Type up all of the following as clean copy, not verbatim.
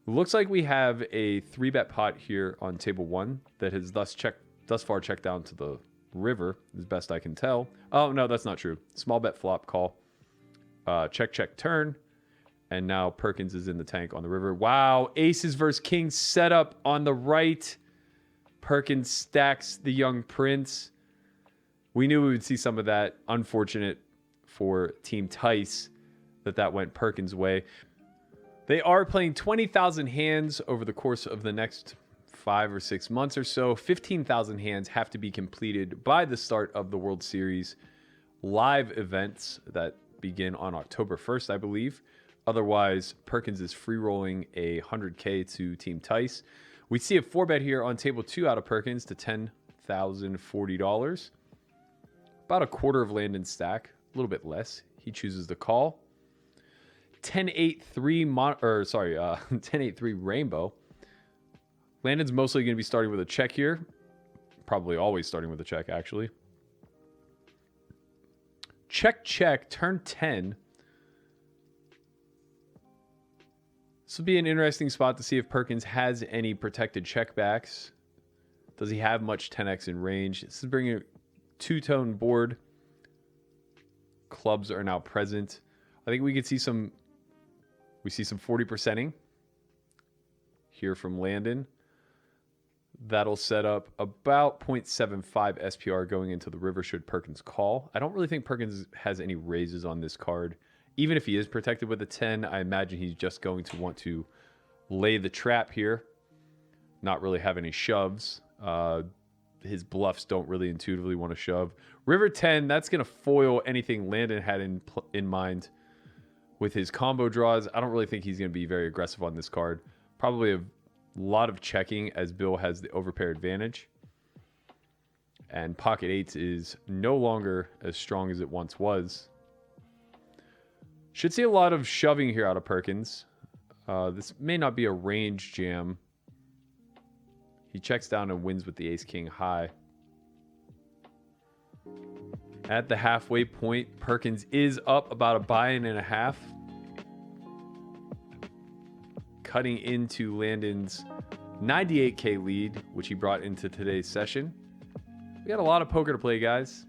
Looks like we have a 3-bet pot here on table 1 that has thus far checked down to the river, as best I can tell. Oh, no, that's not true. Small bet flop call. Check, check, turn. And now Perkins is in the tank on the river. Wow, aces versus kings set up on the right. Perkins stacks the young prince. We knew we would see some of that. Unfortunate for Team Tice that went Perkins' way. They are playing 20,000 hands over the course of the next 5 or 6 months or so. 15,000 hands have to be completed by the start of the World Series live events that begin on October 1st, I believe. Otherwise, Perkins is free rolling a 100K to Team Tice. We see a 4-bet here on table 2 out of Perkins to $10,040. About a quarter of Landon's stack, a little bit less. He chooses the call. 10-8-3 rainbow. Landon's mostly going to be starting with a check here. Probably always starting with a check, actually. Check, check, turn 10. This will be an interesting spot to see if Perkins has any protected checkbacks. Does he have much 10x in range? This is bringing a two-tone board. Clubs are now present. I think we could see some 40%ing here from Landon. That'll set up about 0.75 SPR going into the river should Perkins call. I don't really think Perkins has any raises on this card. Even if he is protected with a 10, I imagine he's just going to want to lay the trap here. Not really have any shoves. His bluffs don't really intuitively want to shove. River 10, that's going to foil anything Landon had in mind with his combo draws. I don't really think he's going to be very aggressive on this card. Probably a lot of checking as Bill has the overpair advantage. And pocket 8s is no longer as strong as it once was. Should see a lot of shoving here out of Perkins. This may not be a range jam. He checks down and wins with the ace-king high. At the halfway point, Perkins is up about a buy-in and a half. Cutting into Landon's 98K lead, which he brought into today's session. We got a lot of poker to play, guys.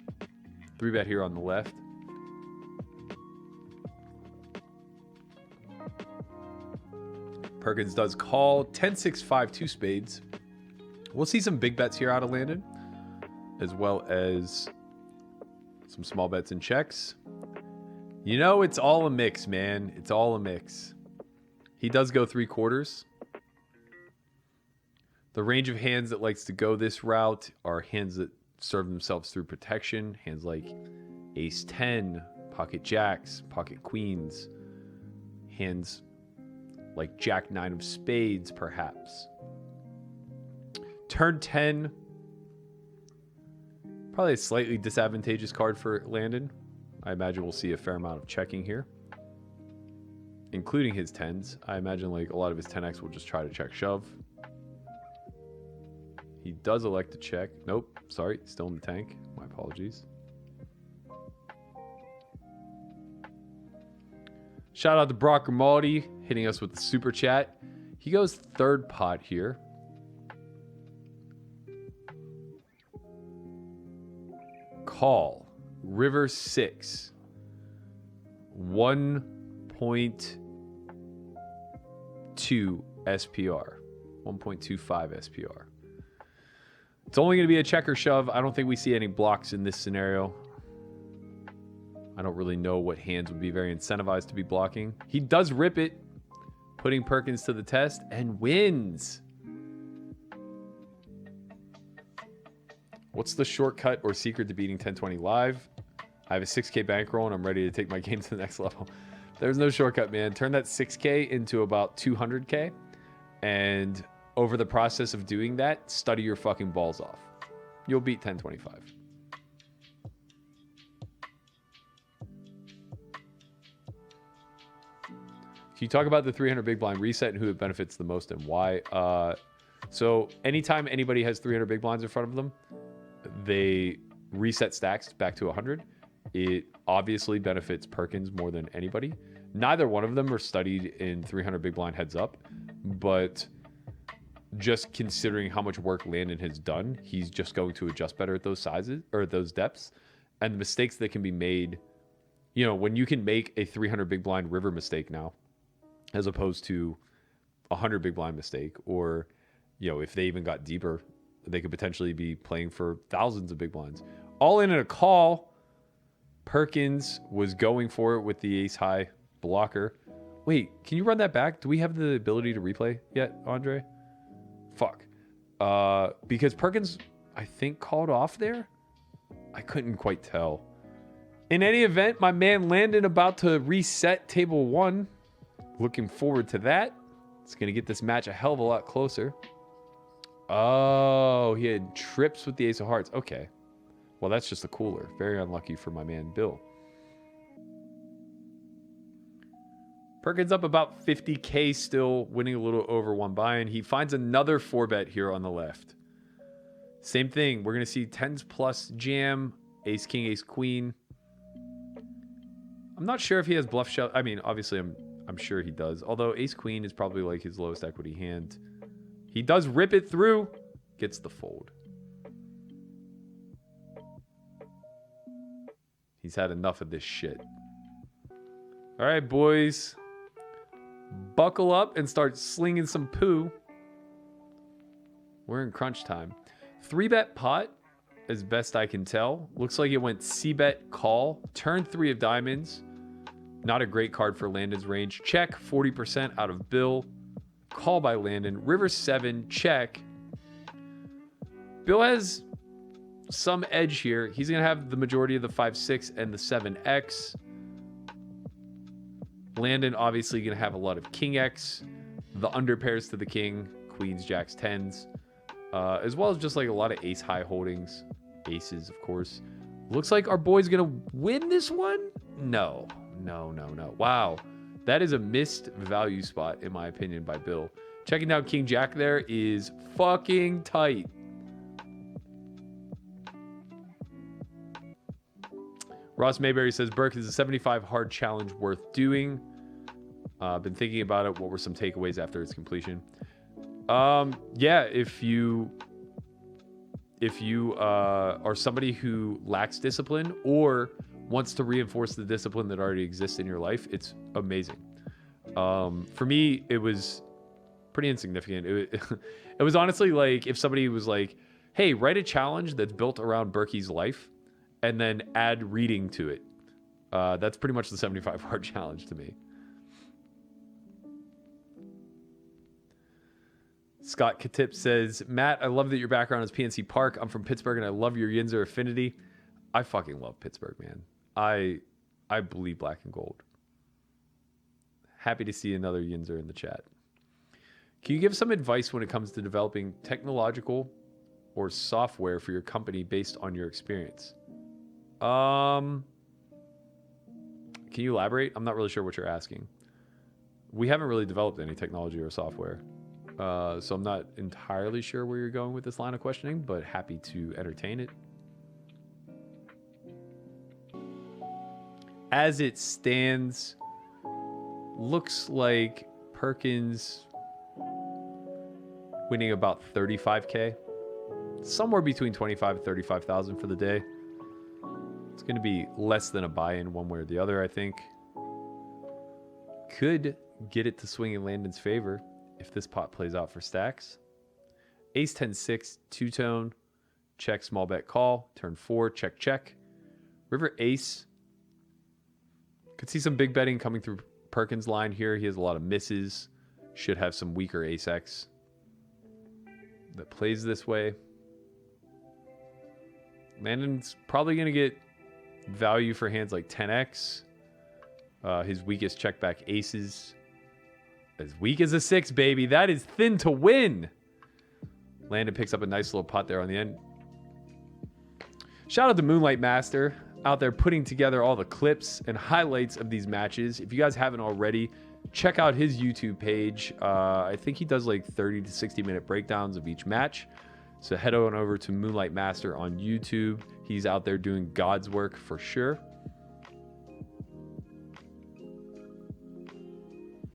3-bet here on the left. Perkins does call 10-6-5 2 spades. We'll see some big bets here out of Landon, as well as some small bets and checks. You know, it's all a mix, man. It's all a mix. He does go 3/4. The range of hands that likes to go this route are hands that serve themselves through protection. Hands like ace 10, pocket jacks, pocket queens. Hands like jack 9 of spades, perhaps. Turn 10. Probably a slightly disadvantageous card for Landon. I imagine we'll see a fair amount of checking here, including his 10s. I imagine like a lot of his 10x will just try to check shove. He does elect to check. Nope, sorry, still in the tank. My apologies. Shout out to Brock Grimaldi hitting us with the super chat. He goes third pot here. Call. River 6. 1.2 SPR. 1.25 SPR. It's only going to be a check or shove. I don't think we see any blocks in this scenario. I don't really know what hands would be very incentivized to be blocking. He does rip it, putting Perkins to the test, and wins. What's the shortcut or secret to beating 1020 live? I have a 6K bankroll and I'm ready to take my game to the next level. There's no shortcut, man. Turn that 6K into about 200K. And over the process of doing that, study your fucking balls off. You'll beat 1025. Can you talk about the 300 big blind reset and who it benefits the most and why? So anytime anybody has 300 big blinds in front of them, they reset stacks back to 100. It obviously benefits Perkins more than anybody. Neither one of them are studied in 300 big blind heads up. but just considering how much work Landon has done, he's just going to adjust better at those sizes or those depths. And the mistakes that can be made, you know, when you can make a 300 big blind river mistake now, as opposed to a 100 big blind mistake, or, you know, if they even got deeper, they could potentially be playing for thousands of big blinds. All in a call. Perkins was going for it with the ace high blocker. Wait, can you run that back? Do we have the ability to replay yet, Andre? Fuck. Because Perkins, I think, called off there. I couldn't quite tell. In any event, my man Landon about to reset table 1. Looking forward to that. It's going to get this match a hell of a lot closer. Oh, he had trips with the ace of hearts. Okay. Well, that's just a cooler. Very unlucky for my man Bill. Perkins up about 50K still, winning a little over 1 buy-in. He finds another 4-bet here on the left. Same thing. We're going to see 10s plus jam, ace king, ace queen. I'm not sure if he has bluff shove. I mean, obviously, I'm sure he does. Although ace queen is probably like his lowest equity hand. He does rip it through. Gets the fold. He's had enough of this shit. All right, boys. Buckle up and start slinging some poo. We're in crunch time. 3-bet pot, as best I can tell. Looks like it went C-bet call. Turn 3 of diamonds. Not a great card for Landon's range. Check, 40% out of Bill. Call by Landon. River 7, check. Bill has some edge here. He's going to have the majority of the 5-6 and the 7X. Landon obviously going to have a lot of King X, the under pairs to the King, Queens, Jacks, 10s, as well as just like a lot of ace high holdings, aces, of course. Looks like our boy's going to win this one. No. Wow. That is a missed value spot, in my opinion, by Bill. Checking down King Jack there is fucking tight. Ross Mayberry says, Burke, is a 75 hard challenge worth doing? Been thinking about it. What were some takeaways after its completion? Yeah, if you are somebody who lacks discipline or wants to reinforce the discipline that already exists in your life, it's amazing. For me, it was pretty insignificant. It was honestly like if somebody was like, hey, write a challenge that's built around Berkey's life and then add reading to it. That's pretty much the 75 hard challenge to me. Scott Katip says, Matt, I love that your background is PNC Park. I'm from Pittsburgh and I love your Yinzer affinity. I fucking love Pittsburgh, man. I believe black and gold. Happy to see another Yinzer in the chat. Can you give some advice when it comes to developing technological or software for your company based on your experience? Can you elaborate? I'm not really sure what you're asking. We haven't really developed any technology or software. So I'm not entirely sure where you're going with this line of questioning, but happy to entertain it. As it stands, looks like Perkins winning about 35K. Somewhere between 25 and 35,000 for the day. It's going to be less than a buy-in one way or the other, I think. Could get it to swing in Landon's favor if this pot plays out for stacks. Ace 10-6, two-tone, check, small bet call, turn 4, check, check. River ace. Could see some big betting coming through Perkins' line here. He has a lot of misses. Should have some weaker ace X that plays this way. Landon's probably going to get value for hands like 10x. His weakest check back aces. As weak as a 6, baby. That is thin to win. Landon picks up a nice little pot there on the end. Shout out to Moonlight Master out there putting together all the clips and highlights of these matches. If you guys haven't already, check out his YouTube page. I think he does like 30 to 60 minute breakdowns of each match. So head on over to Moonlight Master on YouTube. He's out there doing God's work for sure.